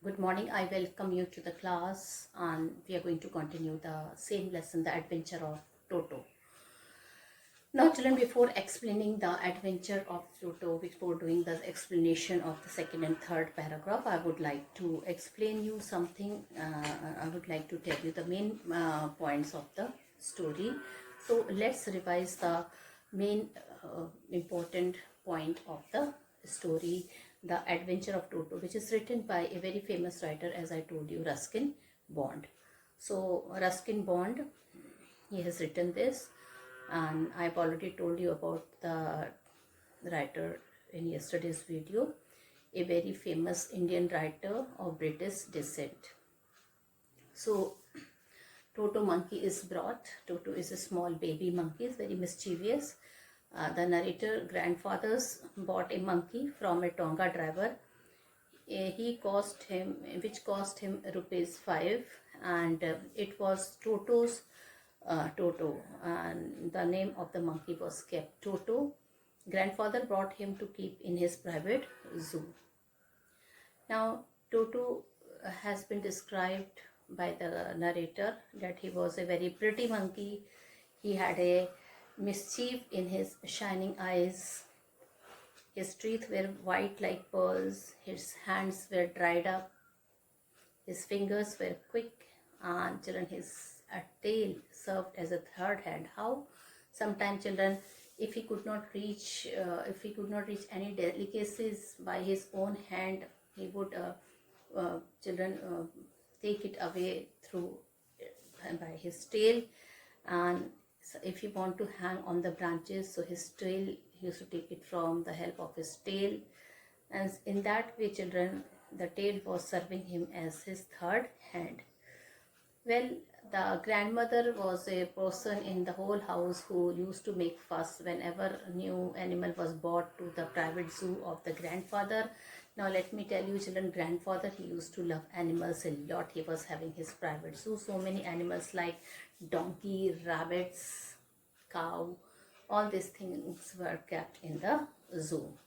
Good morning. I welcome you to the class, and we are going to continue the same lesson, The Adventure of Toto. Now, children, before explaining the adventure of Toto, before doing the explanation of the second and third paragraph, I would like to explain you something. I would like to tell you the main points of the story. So, let's revise the main important point of the story, The Adventure of Toto, which is written by a very famous writer, as I told you, Ruskin Bond. So, Ruskin Bond, he has written this, and I've already told you about the writer in yesterday's video, a very famous Indian writer of British descent. So Toto monkey is brought. Toto is a small baby monkey, is very mischievous. The narrator grandfathers bought a monkey from a Tonga driver. Which cost him rupees 5, and it was Toto, and the name of the monkey was kept Toto. Grandfather brought him to keep in his private zoo. Now, Toto has been described by the narrator that he was a very pretty monkey. He had a mischief in his shining eyes. His teeth were white like pearls. His hands were dried up. His fingers were quick, and children, his tail served as a third hand. How? Sometimes, children, if he could not reach any delicacies by his own hand, he would take it away through by his tail. And so if he want to hang on the branches, so his tail, he used to take it from the help of his tail, and in that way, children, the tail was serving him as his third hand. Well, the grandmother was a person in the whole house who used to make fuss whenever a new animal was brought to the private zoo of the grandfather. Now let me tell you, children, grandfather, he used to love animals a lot. He was having his private zoo. So many animals like donkey, rabbits, cow, all these things were kept in the zoo.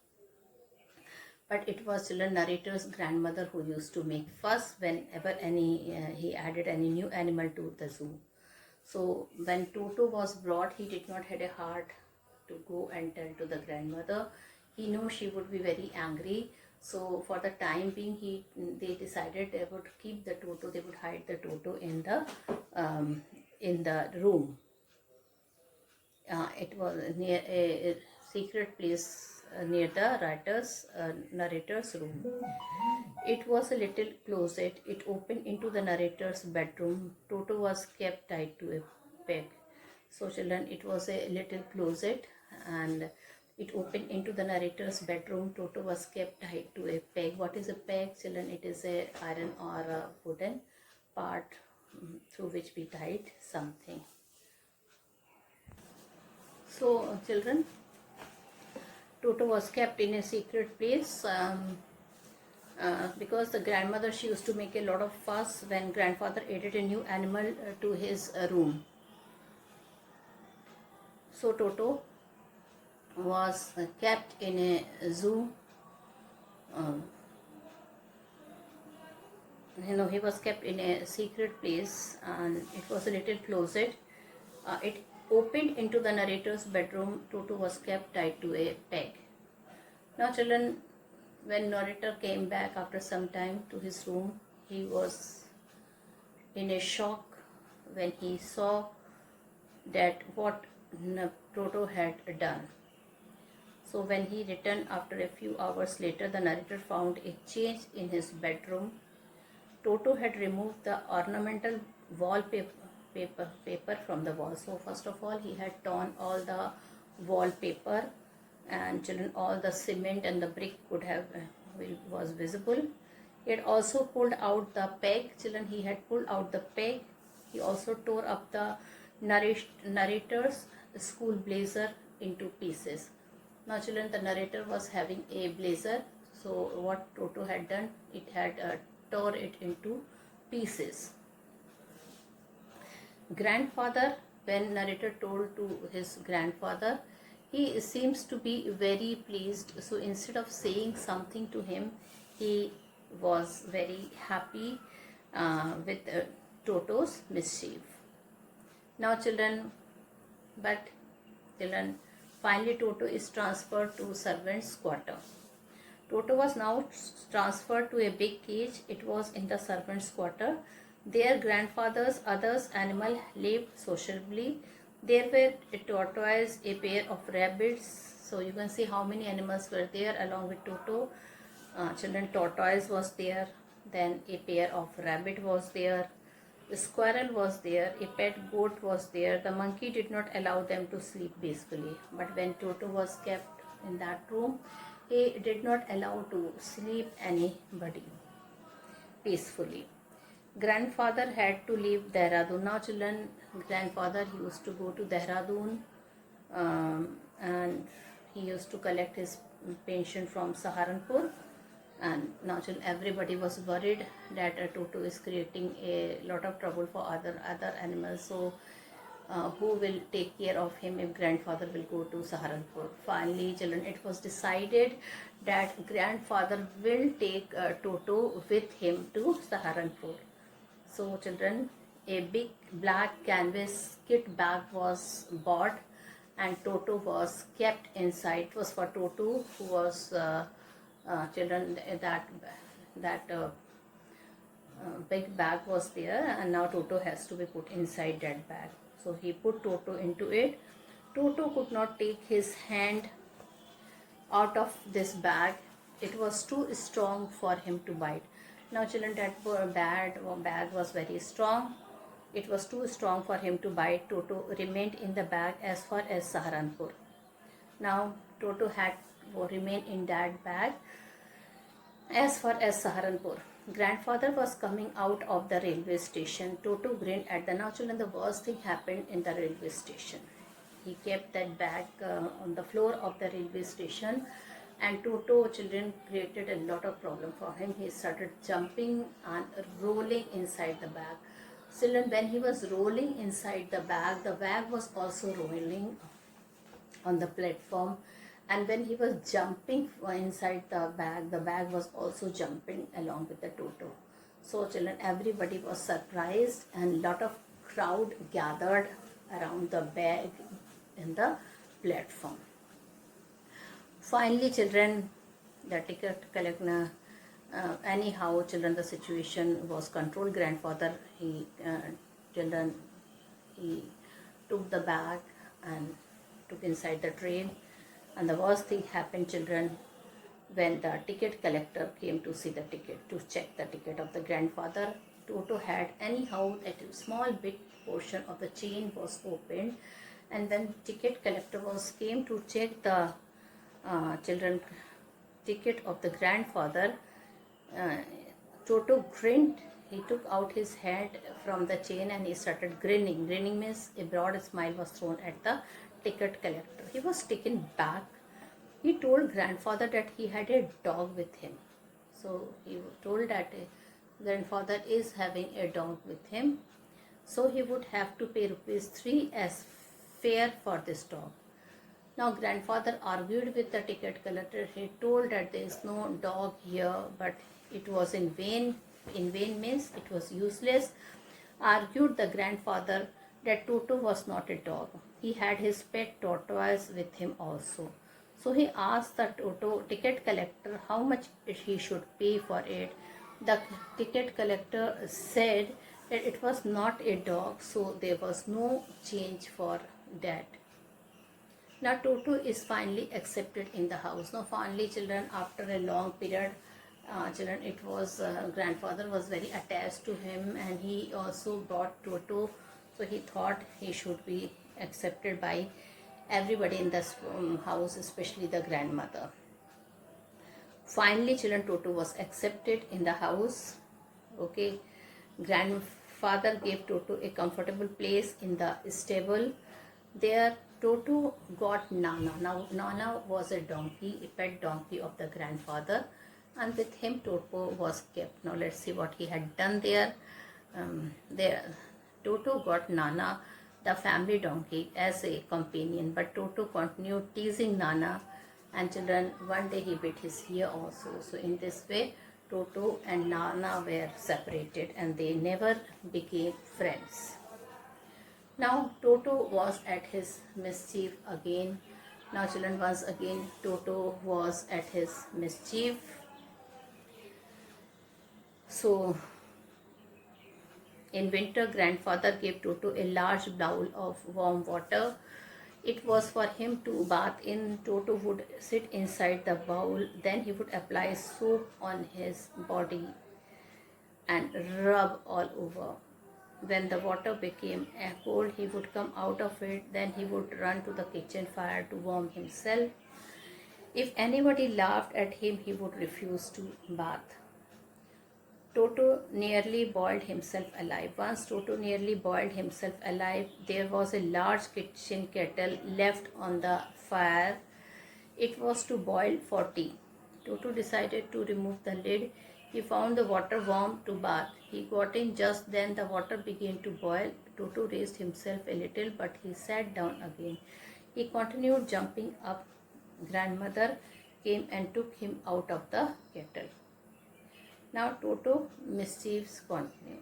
But it was children narrator's grandmother who used to make fuss whenever he added any new animal to the zoo. So when Toto was brought, he did not have a heart to go and tell to the grandmother. He knew she would be very angry. So for the time being, they decided they would keep the Toto. They would hide the Toto in the room. It was near a secret place near the narrator's room. It was a little closet. It opened into the narrator's bedroom. Toto was kept tied to a peg. So children, it was a little closet, and it opened into the narrator's bedroom. Toto was kept tied to a peg. What is a peg, children? It is a iron or a wooden part through which we tied something. So children, Toto was kept in a secret place because the grandmother, she used to make a lot of fuss when grandfather added a new animal to his room. So Toto was kept in a zoo. He was kept in a secret place, and it was a little closet. It opened into the narrator's bedroom. Toto was kept tied to a peg. Now children, when narrator came back after some time to his room, he was in a shock when he saw that what Toto had done. So when he returned after a few hours later, the narrator found a change in his bedroom. Toto had removed the ornamental wallpaper from the wall. So first of all, he had torn all the wallpaper, and children, all the cement and the brick was visible. He had also pulled out the peg. Children, he had pulled out the peg. He also tore up the narrator's school blazer into pieces. Now children, the narrator was having a blazer. So what Toto had done, it had tore it into pieces. Grandfather, when narrator told to his grandfather, he seems to be very pleased. So instead of saying something to him, he was very happy with Toto's mischief. Now but children, finally Toto is transferred to servant's quarter. Toto was now transferred to a big cage. It was in the servant's quarter. Their grandfather's others animal lived sociably. There were a tortoise, a pair of rabbits. So you can see how many animals were there along with Toto. Children, tortoise was there. Then a pair of rabbit was there. The squirrel was there. A pet goat was there. The monkey did not allow them to sleep peacefully. But when Toto was kept in that room, he did not allow to sleep anybody peacefully. Grandfather had to leave Dehradun. Now children, grandfather used to go to Dehradun and he used to collect his pension from Saharanpur. And now children, everybody was worried that Toto is creating a lot of trouble for other animals. So who will take care of him if grandfather will go to Saharanpur? Finally, children, it was decided that grandfather will take Toto with him to Saharanpur. So children, a big black canvas kit bag was bought and Toto was kept inside. It was for Toto, who was children, that big bag was there, and now Toto has to be put inside that bag. So he put Toto into it. Toto could not take his hand out of this bag. It was too strong for him to bite. Now children, that bag was very strong. It was too strong for him to bite. Toto remained in the bag as far as Saharanpur. Now Toto had to remain in that bag as far as Saharanpur. Grandfather was coming out of the railway station. Toto grinned at the now children. The worst thing happened in the railway station. He kept that bag on the floor of the railway station, and Toto, children, created a lot of problem for him. He started jumping and rolling inside the bag. Children, when he was rolling inside the bag was also rolling on the platform. And when he was jumping inside the bag was also jumping along with the Toto. So children, everybody was surprised and lot of crowd gathered around the bag in the platform. Finally children, the ticket collector, anyhow children, the situation was controlled. Grandfather, he took the bag and took inside the train. And the worst thing happened, children, when the ticket collector came to see the ticket, to check the ticket of the grandfather. Toto had anyhow a small bit portion of the chain was opened, and when ticket collector came to check the ticket of the grandfather, Toto grinned. He took out his head from the chain and he started grinning. Grinning means a broad smile was thrown at the ticket collector. He was taken back. He told grandfather that he had a dog with him. So he told that grandfather is having a dog with him. So he would have to pay ₹3 as fare for this dog. Now grandfather argued with the ticket collector. He told that there is no dog here, but it was in vain. In vain means it was useless. Argued the grandfather that Toto was not a dog. He had his pet tortoise with him also. So he asked the ticket collector how much he should pay for it. The ticket collector said that it was not a dog, so there was no change for that. Now Toto is finally accepted in the house. Now finally children, after a long period, children, it was grandfather was very attached to him, and he also brought Toto. So he thought he should be accepted by everybody in this house, especially the grandmother. Finally children, Toto was accepted in the house. Okay, grandfather gave Toto a comfortable place in the stable. There Toto got Nana. Now Nana was a donkey, a pet donkey of the grandfather, and with him Toto was kept. Now let's see what he had done there. Toto got Nana, the family donkey, as a companion, but Toto continued teasing Nana, and children, one day he bit his ear also. So in this way Toto and Nana were separated and they never became friends. Now Toto was at his mischief again. Now children, once again Toto was at his mischief. So in winter, grandfather gave Toto a large bowl of warm water. It was for him to bath in. Toto would sit inside the bowl. Then he would apply soap on his body and rub all over. When the water became cold, he would come out of it. Then he would run to the kitchen fire to warm himself. If anybody laughed at him, he would refuse to bath. Toto nearly boiled himself alive. Once Toto nearly boiled himself alive, there was a large kitchen kettle left on the fire. It was to boil for tea. Toto decided to remove the lid. He found the water warm to bath. He got in just then. The water began to boil. Toto raised himself a little, but he sat down again. He continued jumping up. Grandmother came and took him out of the kettle. Now Toto mischiefs continue.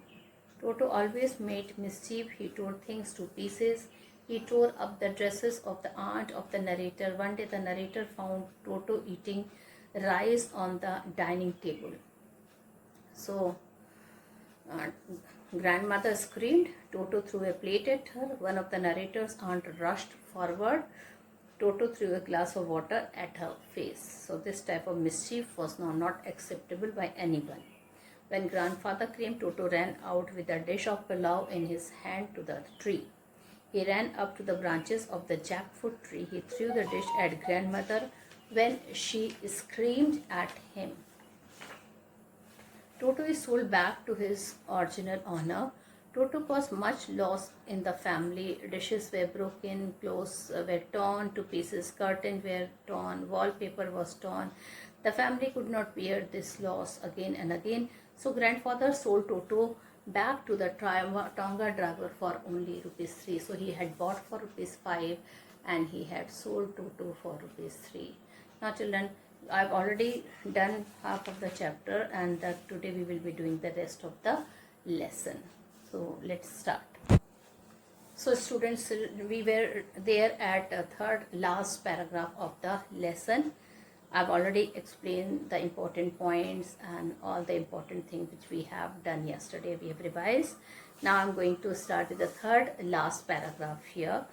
Toto always made mischief. He tore things to pieces. He tore up the dresses of the aunt of the narrator. One day the narrator found Toto eating rice on the dining table. So grandmother screamed. Toto threw a plate at her. One of the narrator's aunt rushed forward. Toto threw a glass of water at her face. So this type of mischief was now not acceptable by anyone. When grandfather came, Toto ran out with a dish of pulao in his hand to the tree. He ran up to the branches of the jackfruit tree. He threw the dish at grandmother when she screamed at him. Toto is sold back to his original owner. Toto was much lost in the family. Dishes were broken, clothes were torn to pieces, curtains were torn, wallpaper was torn. The family could not bear this loss again and again. So grandfather sold Toto back to the Tonga driver for only ₹3. So he had bought for ₹5 and he had sold Toto for ₹3. Now children, I've already done half of the chapter and today we will be doing the rest of the lesson. So let's start. So students, we were there at the third last paragraph of the lesson. I've already explained the important points and all the important things which we have done yesterday. We have revised. Now I'm going to start with the third last paragraph here.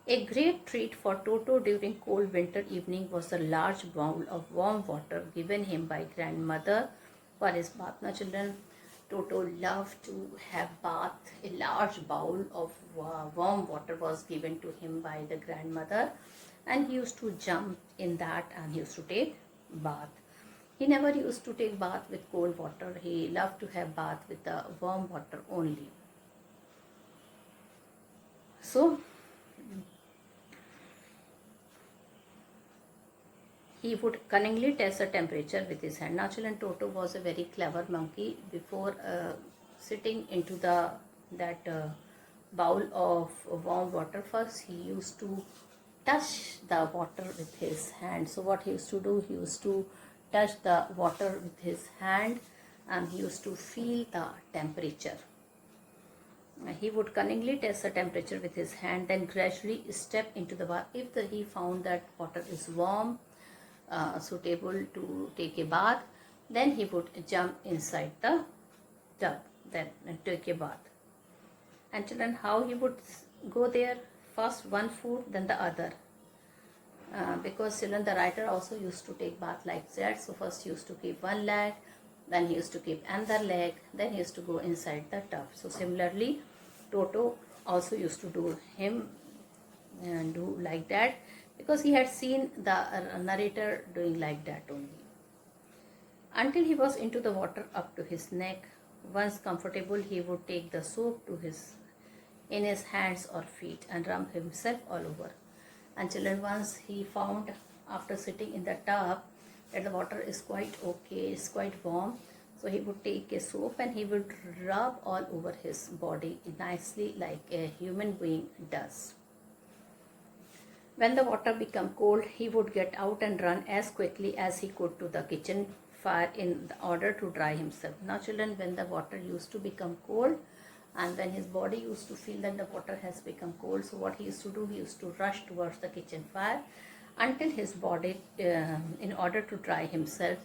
A great treat for Toto during cold winter evening was a large bowl of warm water given him by grandmother for his bath. Now children, Toto loved to have bath. A large bowl of warm water was given to him by the grandmother and he used to jump in that and he used to take bath. He never used to take bath with cold water. He loved to have bath with the warm water only. So he would cunningly test the temperature with his hand. Now children, Toto was a very clever monkey. Before sitting into that bowl of warm water, first he used to touch the water with his hand. So what he used to do, he used to touch the water with his hand and he used to feel the temperature. He would cunningly test the temperature with his hand, then gradually step into the bath. If he found that water is warm, suitable to take a bath, then he would jump inside the tub then and take a bath. And children, how he would go there? First one foot, then the other. Because children, the writer also used to take bath like that. So first he used to keep one leg, then he used to keep another leg, then he used to go inside the tub. So similarly, Toto also used to do like that, because he had seen the narrator doing like that only. Until he was into the water up to his neck. Once comfortable, he would take the soap in his hands or feet and rub himself all over. And children, once he found after sitting in the tub that the water is quite okay, it's quite warm, so he would take a soap and he would rub all over his body nicely like a human being does. When the water became cold, he would get out and run as quickly as he could to the kitchen fire in order to dry himself. Now children, when the water used to become cold and when his body used to feel that the water has become cold, so what he used to do, he used to rush towards the kitchen fire until his body, in order to dry himself,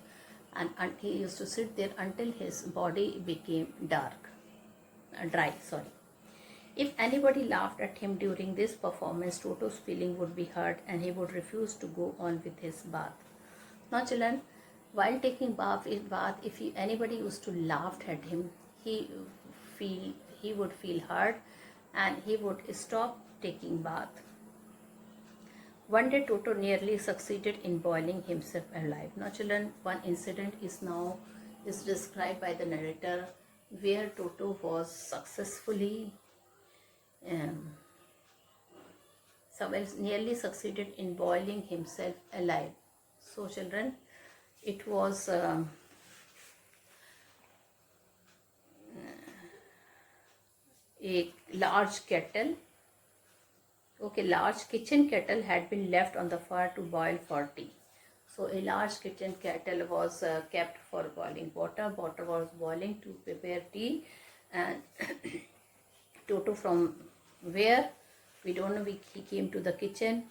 and he used to sit there until his body became dry, sorry. If anybody laughed at him during this performance, Toto's feeling would be hurt and he would refuse to go on with his bath. Now children, while taking bath, if anybody used to laugh at him, he would feel hurt and he would stop taking bath. One day Toto nearly succeeded in boiling himself alive. Now children, one incident is described by the narrator where Toto was successfully nearly succeeded in boiling himself alive. So children, it was a large kettle. Okay, large kitchen kettle had been left on the fire to boil for tea. So a large kitchen kettle was kept for boiling water. Water was boiling to prepare tea, and Toto, from where we don't know, he came to the kitchen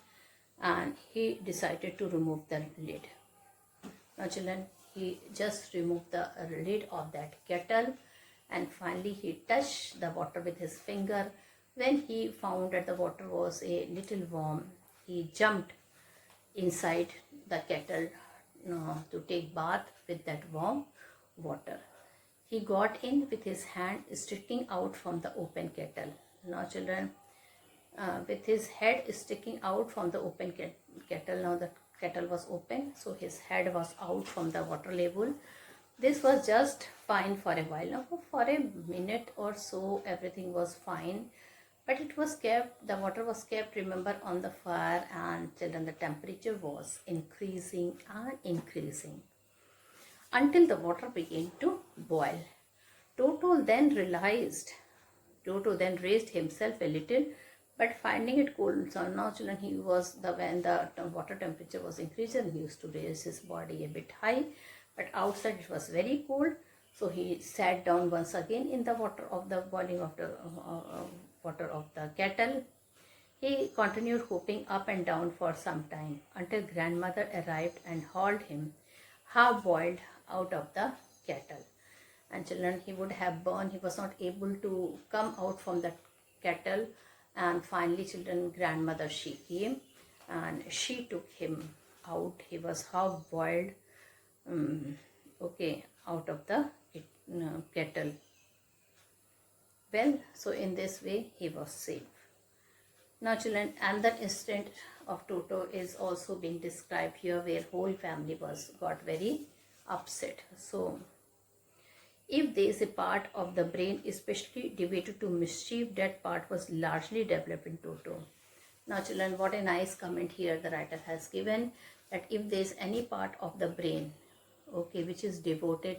and he decided to remove the lid. Now children, he just removed the lid of that kettle and finally he touched the water with his finger. When he found that the water was a little warm, he jumped inside the kettle to take bath with that warm water. He got in with his hand sticking out from the open kettle. Now children, with his head sticking out from the open kettle, now the kettle was open, so his head was out from the water level. This was just fine for a while. Now for a minute or so everything was fine, but it was kept, the water was kept, remember, on the fire, and children, the temperature was increasing and increasing until the water began to boil. Toto then raised himself a little, but finding it cold. So now children, when the water temperature was increasing, he used to raise his body a bit high, but outside it was very cold. So he sat down once again in the water of the boiling of the water of the kettle. He continued hopping up and down for some time until grandmother arrived and hauled him half boiled out of the kettle. And children, he would have burned, he was not able to come out from the kettle, and finally children, grandmother, she came and she took him out. He was half boiled out of the kettle. Well, so in this way he was safe. Now children, another incident of Toto is also being described here, where whole family got very upset. So if there is a part of the brain especially devoted to mischief, that part was largely developed in Toto. Now children, what a nice comment here the writer has given, that if there is any part of the brain, okay, which is devoted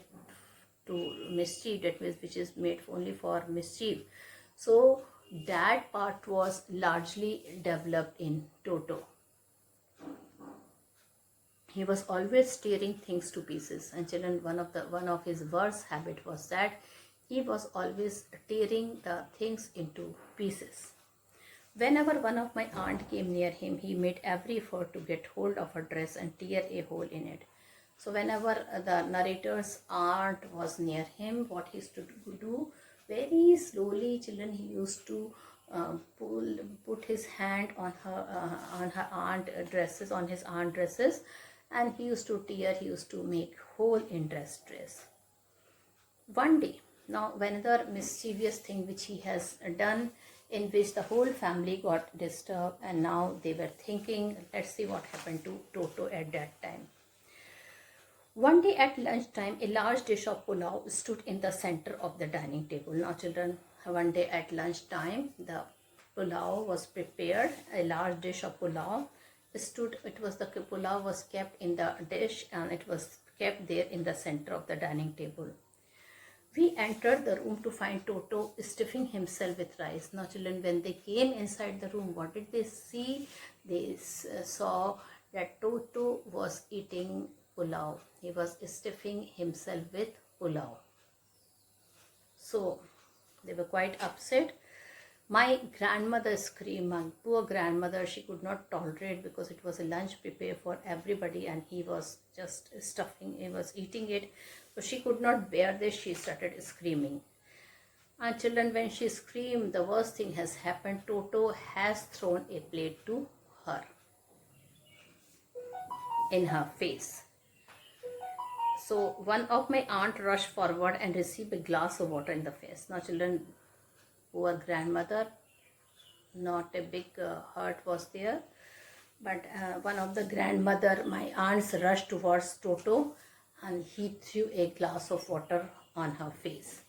to mischief, that means which is made only for mischief, so that part was largely developed in Toto. He was always tearing things to pieces, and children, one of his worst habit was that he was always tearing the things into pieces. Whenever one of my aunt came near him, he made every effort to get hold of her dress and tear a hole in it. So whenever the narrator's aunt was near him, what he used to do, very slowly, children, he used to put his hand on her aunt dresses, on his aunt dresses, and he used to tear, he used to make hole in dress. One day, now another mischievous thing which he has done, in which the whole family got disturbed, and now they were thinking, let's see what happened to Toto at that time. One day at lunchtime, a large dish of pulao stood in the center of the dining table. Now children, one day at lunchtime, the pulao was prepared, a large dish of pulao stood, the pulao was kept in the dish and it was kept there in the center of the dining table. We entered the room to find Toto stuffing himself with rice. Now children, when they came inside the room, what did they see? They saw that Toto was eating pulao. He was stuffing himself with pulao. So they were quite upset. My grandmother screamed. My poor grandmother, she could not tolerate, because it was a lunch prepared for everybody and he was just stuffing, he was eating it. So she could not bear this. She started screaming. And children, when she screamed, the worst thing has happened. Toto has thrown a plate to her, in her face. So one of my aunt rushed forward and received a glass of water in the face. Now children, poor grandmother, not a big hurt was there, but one of the grandmother, my aunts, rushed towards Toto and he threw a glass of water on her face.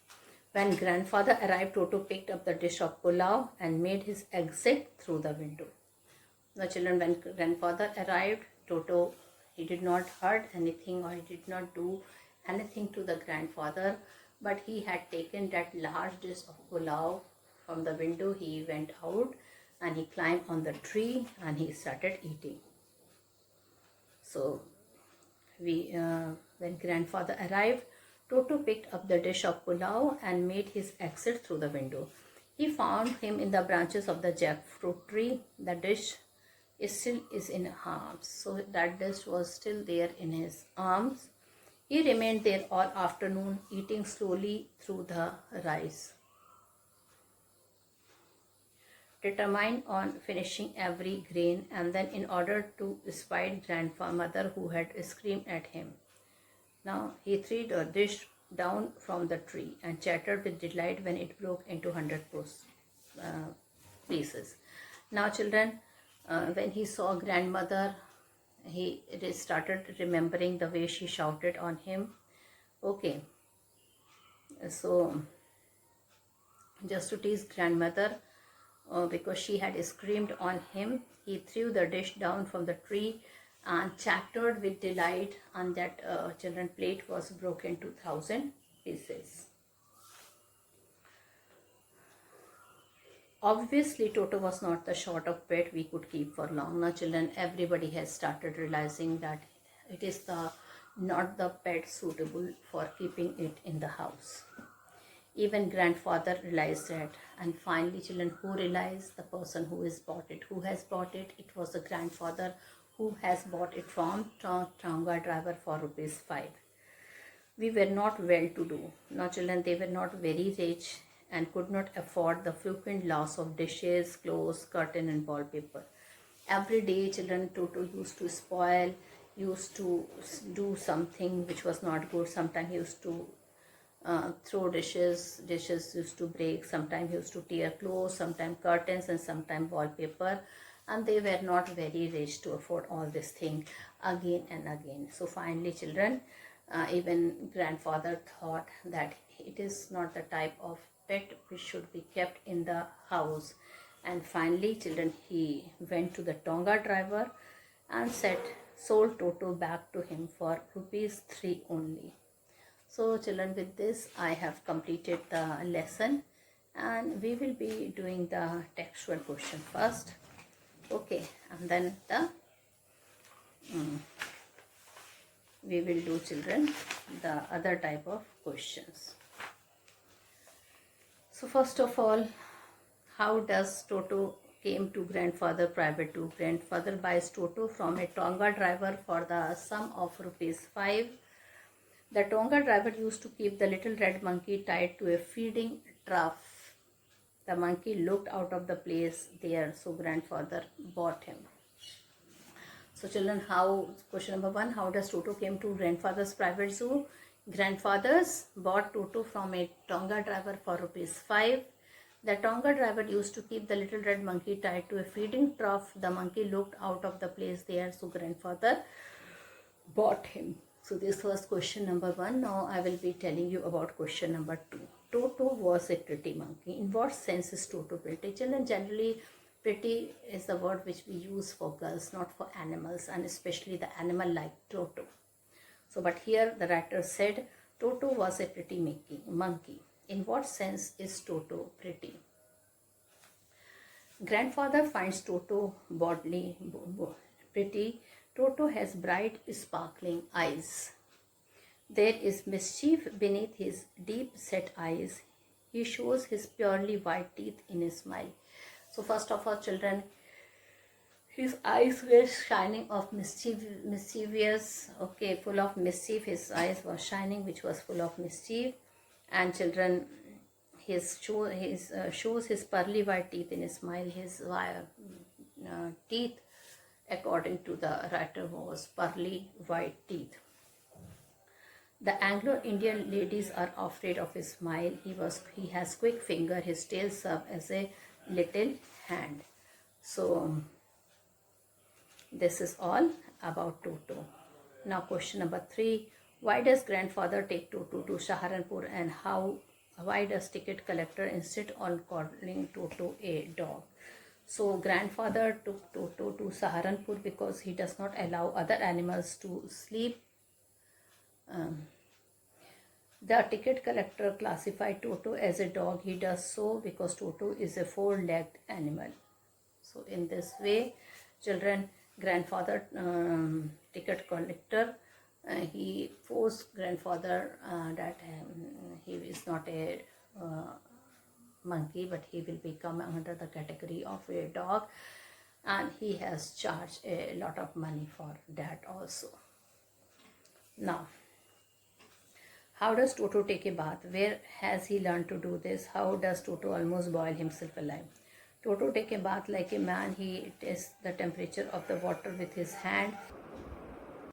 When grandfather arrived, Toto picked up the dish of pulao and made his exit through the window. Now children, when grandfather arrived, Toto, he did not hurt anything or he did not do anything to the grandfather, but he had taken that large dish of pulao from the window. He went out and he climbed on the tree and he started eating. So when grandfather arrived, Toto picked up the dish of pulao and made his exit through the window. He found him in the branches of the jackfruit tree. The dish still is in arms. So that dish was still there in his arms. He remained there all afternoon, eating slowly through the rice, determined on finishing every grain, and then in order to spite grandmother who had screamed at him. Now he threw the dish down from the tree and chattered with delight when it broke into 100 pieces. Now children, when he saw grandmother, he started remembering the way she shouted on him. Okay, so just to tease grandmother, because she had screamed on him, he threw the dish down from the tree and chattered with delight, and that children plate was broken to 1,000 pieces. Obviously, Toto was not the sort of pet we could keep for long. Now children, everybody has started realizing that it is not the pet suitable for keeping it in the house. Even grandfather realized that, and finally children, who realized? The person who has bought it. Who has bought it? It was the grandfather who has bought it from Tonga driver for ₹5. We were not well to do. Now children, they were not very rich and could not afford the frequent loss of dishes, clothes, curtain and wallpaper. Every day children, Toto used to spoil, used to do something which was not good. Sometimes he used to throw dishes used to break, sometimes he used to tear clothes, sometimes curtains and sometimes wallpaper, and they were not very rich to afford all this thing again and again. So finally children, even grandfather thought that it is not the type of pet which should be kept in the house, and finally children, he went to the Tonga driver and sold Toto back to him for ₹3 only. So children, with this I have completed the lesson, and we will be doing the textual question first. Okay, and then we will do children the other type of questions. So first of all, how does Toto came to grandfather private to? Grandfather buys Toto from a Tonga driver for the sum of ₹5. The Tonga driver used to keep the little red monkey tied to a feeding trough. The monkey looked out of the place there, so grandfather bought him. So children, question number 1, how does Toto came to grandfather's private zoo? Grandfathers bought Toto from a Tonga driver for ₹5. The Tonga driver used to keep the little red monkey tied to a feeding trough. The monkey looked out of the place there, so grandfather bought him. So this was question number 1. Now I will be telling you about question number 2. Toto was a pretty monkey. In what sense is Toto pretty? Children, generally pretty is the word which we use for girls, not for animals, and especially the animal like Toto. So but here the writer said Toto was a pretty monkey. In what sense is Toto pretty? Grandfather finds Toto bodily pretty Toto has bright, sparkling eyes. There is mischief beneath his deep-set eyes. He shows his purely white teeth in a smile. So first of all, children, his eyes were shining of mischievous, okay, full of mischief. His eyes were shining, which was full of mischief. And children, shows his pearly white teeth in a smile. His teeth, according to the writer, was pearly white teeth. The Anglo-Indian ladies are afraid of his smile. He has quick finger. His tail serves as a little hand. So this is all about Toto. Now question number 3. Why does grandfather take Toto to Saharanpur, and why does ticket collector insist on calling Toto a dog? So grandfather took Toto to Saharanpur because he does not allow other animals to sleep. The ticket collector classified Toto as a dog. He does so because Toto is a four-legged animal. So in this way, children, grandfather ticket collector, he forced grandfather that he is not a monkey, but he will become under the category of a dog, and he has charged a lot of money for that also. Now, how does Toto take a bath? Where has he learned to do this? How does Toto almost boil himself alive? Toto take a bath like a man. He tests the temperature of the water with his hand.